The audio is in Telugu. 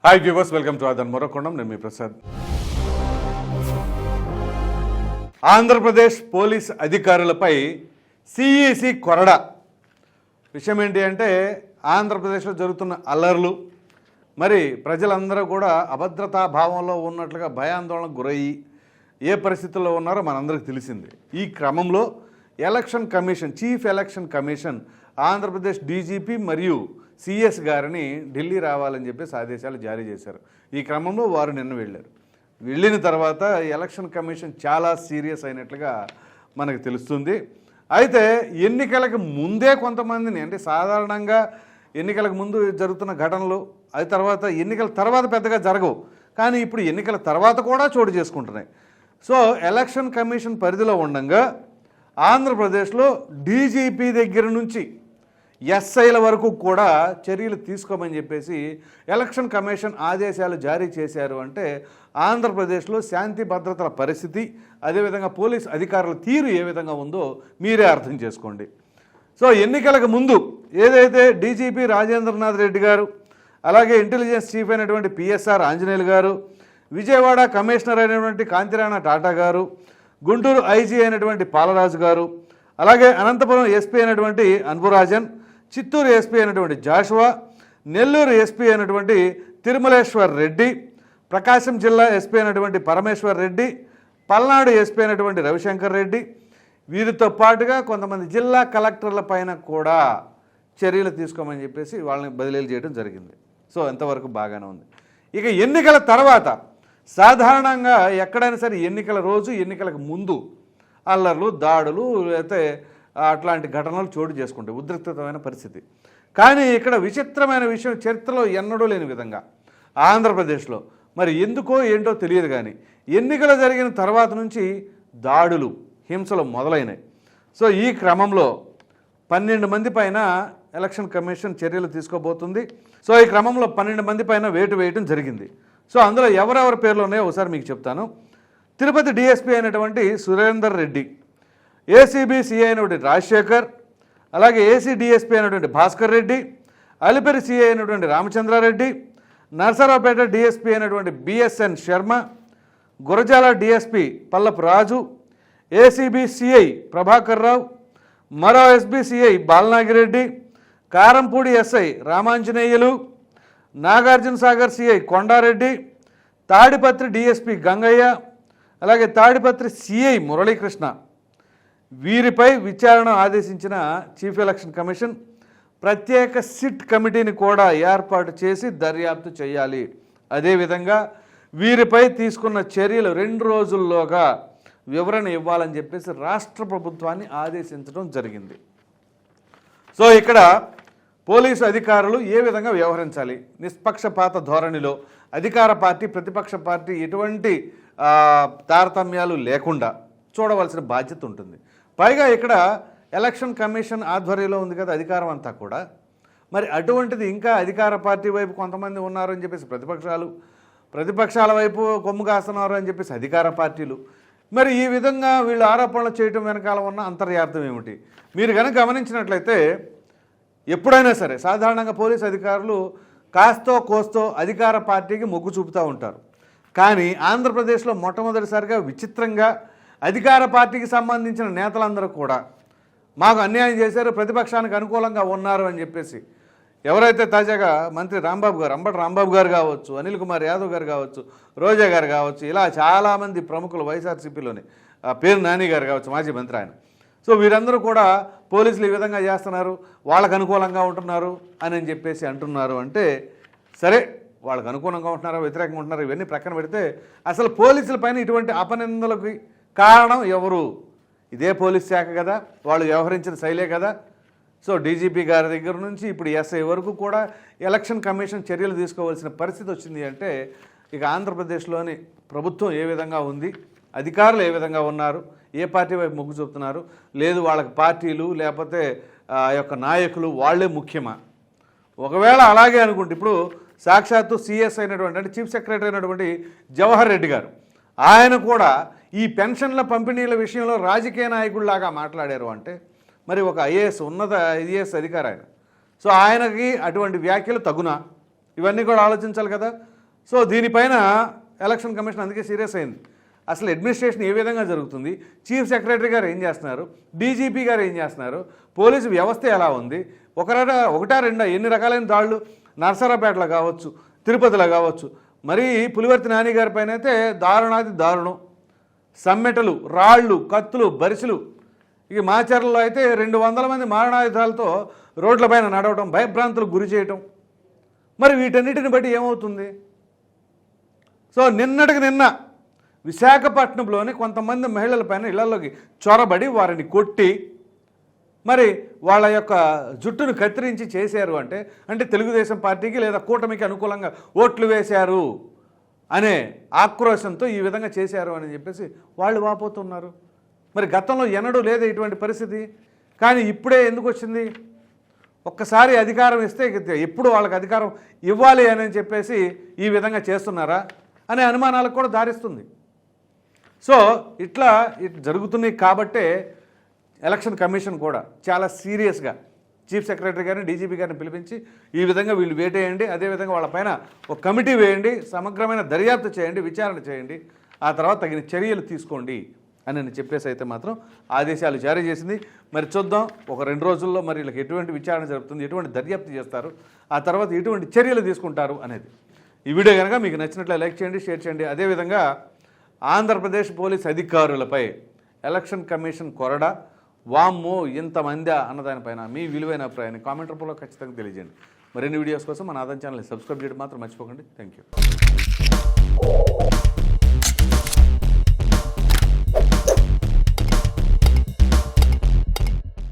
హాయ్ వ్యూవర్స్, వెల్కమ్ టు ఆదన్ మరొకొండం. నేను మీ ప్రసాద్. ఆంధ్రప్రదేశ్ పోలీస్ అధికారులపై సిఈసి కొరడ. విషయం ఏంటి అంటే, ఆంధ్రప్రదేశ్లో జరుగుతున్న అల్లర్లు, మరి ప్రజలందరూ కూడా అభద్రతా భావంలో ఉన్నట్లుగా భయాందోళనకు గురయ్యి ఏ పరిస్థితుల్లో ఉన్నారో మనందరికీ తెలిసింది. ఈ క్రమంలో election commission, chief election commission Andhra Pradesh DGP మరియు సిఎస్ గారిని ఢిల్లీ రావాలని చెప్పేసి ఆదేశాలు జారీ చేశారు. ఈ క్రమంలో వారు నిన్న వెళ్ళిన తర్వాత ఎలక్షన్ కమిషన్ చాలా సీరియస్ అయినట్లుగా మనకు తెలుస్తుంది. అయితే ఎన్నికలకు ముందే కొంతమందిని, అంటే సాధారణంగా ఎన్నికలకు ముందు జరుగుతున్న ఘటనలు, అది తర్వాత ఎన్నికల తర్వాత పెద్దగా జరగవు, కానీ ఇప్పుడు ఎన్నికల తర్వాత కూడా చోటు చేసుకుంటున్నాయి. సో ఎలక్షన్ కమిషన్ పరిధిలో ఉండగా ఆంధ్రప్రదేశ్లో డీజీపీ దగ్గర నుంచి ఎస్ఐల వరకు కూడా చర్యలు తీసుకోమని చెప్పేసి ఎలక్షన్ కమిషన్ ఆదేశాలు జారీ చేశారు. అంటే ఆంధ్రప్రదేశ్లో శాంతి భద్రతల పరిస్థితి, అదేవిధంగా పోలీస్ అధికారుల తీరు ఏ విధంగా ఉందో మీరే అర్థం చేసుకోండి. సో ఎన్నికలకు ముందు ఏదైతే డీజీపీ రాజేంద్రనాథ్ రెడ్డి గారు, అలాగే ఇంటెలిజెన్స్ చీఫ్ అయినటువంటి పిఎస్ఆర్ ఆంజనేయులు గారు, విజయవాడ కమిషనర్ అయినటువంటి కాంతిరాణ టాటా గారు, గుంటూరు ఐజీ అయినటువంటి పాలరాజు గారు, అలాగే అనంతపురం ఎస్పీ అయినటువంటి అన్బురాజన్, చిత్తూరు ఎస్పీ అయినటువంటి జాషువా, నెల్లూరు ఎస్పీ అయినటువంటి తిరుమలేశ్వర్ రెడ్డి, ప్రకాశం జిల్లా ఎస్పీ అయినటువంటి పరమేశ్వర్ రెడ్డి, పల్నాడు ఎస్పీ అయినటువంటి రవిశంకర్ రెడ్డి, వీరితో పాటుగా కొంతమంది జిల్లా కలెక్టర్ల పైన కూడా చర్యలు తీసుకోమని చెప్పేసి వాళ్ళని బదిలీలు చేయడం జరిగింది. సో ఎంతవరకు బాగానే ఉంది. ఇక ఎన్నికల తర్వాత సాధారణంగా ఎక్కడైనా సరే ఎన్నికల రోజు, ఎన్నికలకు ముందు అల్లర్లు, దాడులు, అయితే అట్లాంటి ఘటనలు చోటు చేసుకుంటాయి, ఉద్రిక్తమైన పరిస్థితి. కానీ ఇక్కడ విచిత్రమైన విషయం, చరిత్రలో ఎన్నడూ లేని విధంగా ఆంధ్రప్రదేశ్లో మరి ఎందుకో ఏంటో తెలియదు, కానీ ఎన్నికలు జరిగిన తర్వాత నుంచి దాడులు, హింసలు మొదలైనాయి. సో ఈ క్రమంలో 12 మంది పైన ఎలక్షన్ కమిషన్ చర్యలు తీసుకోబోతుంది. సో ఈ క్రమంలో 12 మంది పైన వేటు వేయడం జరిగింది. సో అందులో ఎవరెవరి పేర్లు ఉన్నాయో ఒకసారి మీకు చెప్తాను. తిరుపతి డిఎస్పీ అయినటువంటి సురేందర్ రెడ్డి, ఏసీబీ సిఐ అయినటువంటి రాజశేఖర్, అలాగే ఏసీ డిఎస్పీ అయినటువంటి భాస్కర్ రెడ్డి, అలిపిరి సిఐ అయినటువంటి రామచంద్రారెడ్డి, నర్సరావుపేట డిఎస్పీ అయినటువంటి BSN Sharma, Gurazala DSP Pallapu Raju, ACB CI Prabhakar Rao, మరో SB CI Balanagi Reddy, Karampudi SI Ramanjaneyulu, Nagarjuna Sagar CI Konda Reddy, Tadipatri DSP Gangaiah, అలాగే తాడిపత్రి సిఐ మురళీకృష్ణ, వీరిపై విచారణ ఆదేశించిన చీఫ్ ఎలక్షన్ కమిషన్ ప్రత్యేక సిట్ కమిటీని కూడా ఏర్పాటు చేసి దర్యాప్తు చేయాలి. అదేవిధంగా వీరిపై తీసుకున్న చర్యలు 2 రోజుల్లోగా వివరణ ఇవ్వాలని చెప్పేసి రాష్ట్ర ప్రభుత్వాన్ని ఆదేశించడం జరిగింది. సో ఇక్కడ పోలీసు అధికారులు ఏ విధంగా వ్యవహరించాలి, నిష్పక్షపాత ధోరణిలో అధికార పార్టీ, ప్రతిపక్ష పార్టీ ఎటువంటి తారతమ్యాలు లేకుండా చూడవలసిన బాధ్యత ఉంటుంది. పైగా ఇక్కడ ఎలక్షన్ కమిషన్ ఆధ్వర్యంలో ఉంది కదా అధికారం అంతా కూడా. మరి అటువంటిది ఇంకా అధికార పార్టీ వైపు కొంతమంది ఉన్నారు అని చెప్పేసి ప్రతిపక్షాల వైపు కొమ్ము కాస్తున్నారు అని చెప్పేసి అధికార పార్టీలు. మరి ఈ విధంగా వీళ్ళు ఆరోపణలు చేయడం వెనకాల ఉన్న అంతర్యార్థం ఏమిటి? మీరు కనుక గమనించినట్లయితే ఎప్పుడైనా సరే సాధారణంగా పోలీసు అధికారులు కాస్తో కోస్తో అధికార పార్టీకి మొగ్గు చూపుతూ ఉంటారు. కానీ ఆంధ్రప్రదేశ్లో మొట్టమొదటిసారిగా విచిత్రంగా అధికార పార్టీకి సంబంధించిన నేతలందరూ కూడా మాకు అన్యాయం చేశారు, ప్రతిపక్షానికి అనుకూలంగా ఉన్నారు అని చెప్పేసి ఎవరైతే తాజాగా మంత్రి రాంబాబు గారు, అంబటి రాంబాబు గారు కావచ్చు, అనిల్ కుమార్ యాదవ్ గారు కావచ్చు, రోజా గారు కావచ్చు, ఇలా చాలామంది ప్రముఖులు వైఎస్ఆర్సీపీలోని పేరు నాని గారు కావచ్చు, మాజీ మంత్రి ఆయన. సో వీరందరూ కూడా పోలీసులు ఈ విధంగా చేస్తున్నారు, వాళ్ళకు అనుకూలంగా ఉంటున్నారు అని చెప్పేసి అంటున్నారు. అంటే సరే, వాళ్ళకు అనుకూలంగా ఉంటున్నారో వ్యతిరేకంగా ఉంటున్నారో ఇవన్నీ ప్రక్కన పెడితే అసలు పోలీసుల పైన ఇటువంటి అపనిందలకి కారణం ఎవరు? ఇదే పోలీస్ శాఖ కదా, వాళ్ళు వ్యవహరించిన శైలే కదా. సో డీజీపీ గారి దగ్గర నుంచి ఇప్పుడు ఎస్ఐ వరకు కూడా ఎలక్షన్ కమిషన్ చర్యలు తీసుకోవాల్సిన పరిస్థితి వచ్చింది. అంటే ఇక ఆంధ్రప్రదేశ్లోని ప్రభుత్వం ఏ విధంగా ఉంది, అధికారులు ఏ విధంగా ఉన్నారు, ఏ పార్టీ వైపు మొగ్గు చూపుతున్నారు, లేదు వాళ్ళకి పార్టీలు లేకపోతే ఆ యొక్క నాయకులు వాళ్ళే ముఖ్యమా? ఒకవేళ అలాగే అనుకుంటే ఇప్పుడు సాక్షాత్తు సిఎస్ అయినటువంటి, అంటే చీఫ్ సెక్రటరీ అయినటువంటి జవహర్ రెడ్డి గారు, ఆయన కూడా ఈ పెన్షన్ల పంపిణీల విషయంలో రాజకీయ నాయకుడిలాగా మాట్లాడారు. అంటే మరి ఒక ఐఏఎస్, ఉన్నత ఐఏఎస్ అధికారి ఆయన. సో ఆయనకి అటువంటి వ్యాఖ్యలు తగునా? ఇవన్నీ కూడా ఆలోచించాలి కదా. సో దీనిపైన ఎలక్షన్ కమిషన్ అందుకే సీరియస్ అయింది. అసలు అడ్మినిస్ట్రేషన్ ఏ విధంగా జరుగుతుంది, చీఫ్ సెక్రటరీ గారు ఏం చేస్తున్నారు, డీజీపీ గారు ఏం చేస్తున్నారు, పోలీసు వ్యవస్థ ఎలా ఉంది, ఒకటా రెండా ఎన్ని రకాలైన దాడులు నర్సరాపేటలో కావచ్చు, తిరుపతిలో కావచ్చు, మరి పులివర్తి నాని గారి పైన అయితే దారుణాది దారుణం, సమ్మెటలు, రాళ్ళు, కత్తులు, బరిసెలు. ఇక మాచర్లలో అయితే 200 మంది మారణాయుధాలతో రోడ్లపైన నడవటం, భయభ్రాంతులకు గురి చేయటం. మరి వీటన్నిటిని బట్టి ఏమవుతుంది? సో నిన్నటికి నిన్న విశాఖపట్నంలోని కొంతమంది మహిళలపైన ఇళ్లలోకి చొరబడి వారిని కొట్టి మరి వాళ్ళ యొక్క జుట్టును కత్తిరించి చేశారు అంటే తెలుగుదేశం పార్టీకి లేదా కూటమికి అనుకూలంగా ఓట్లు వేశారు అనే ఆక్రోశంతో ఈ విధంగా చేశారు అని చెప్పేసి వాళ్ళు వాపోతున్నారు. మరి గతంలో ఎన్నడూ లేదు ఇటువంటి పరిస్థితి, కానీ ఇప్పుడే ఎందుకు వచ్చింది? ఒక్కసారి అధికారం ఇస్తే ఎప్పుడు వాళ్ళకి అధికారం ఇవ్వాలి అని చెప్పేసి ఈ విధంగా చేస్తున్నారా అనే అనుమానాలకు కూడా దారిస్తుంది. సో ఇట్లా జరుగుతున్నాయి కాబట్టే ఎలక్షన్ కమిషన్ కూడా చాలా సీరియస్గా చీఫ్ సెక్రటరీ గారిని, డీజీపీ గారిని పిలిపించి ఈ విధంగా వీళ్ళు వేటేయండి, అదేవిధంగా వాళ్ళపైన ఒక కమిటీ వేయండి, సమగ్రమైన దర్యాప్తు చేయండి, విచారణ చేయండి, ఆ తర్వాత తగిన చర్యలు తీసుకోండి అని చెప్పేసి అయితే మాత్రం ఆదేశాలు జారీ చేసింది. మరి చూద్దాం ఒక 2 రోజుల్లో మరి వీళ్ళకి ఎటువంటి విచారణ జరుగుతుంది, ఎటువంటి దర్యాప్తు చేస్తారు, ఆ తర్వాత ఎటువంటి చర్యలు తీసుకుంటారు అనేది. ఈ వీడియో కనుక మీకు నచ్చినట్లయితే లైక్ చేయండి, షేర్ చేయండి. అదేవిధంగా ఆంధ్రప్రదేశ్ పోలీస్ అధికారులపై ఎలక్షన్ కమిషన్ కొరడా, వామ్మో ఇంతమంది అన్నదానిపైన మీ విలువైన అభిప్రాయాన్ని కామెంట్ రూపంలో ఖచ్చితంగా తెలియజేయండి. మరిన్ని వీడియోస్ కోసం మన ఆదాయం ఛానల్ని సబ్స్క్రైబ్ చేయడం మాత్రం మర్చిపోకండి. Thank you.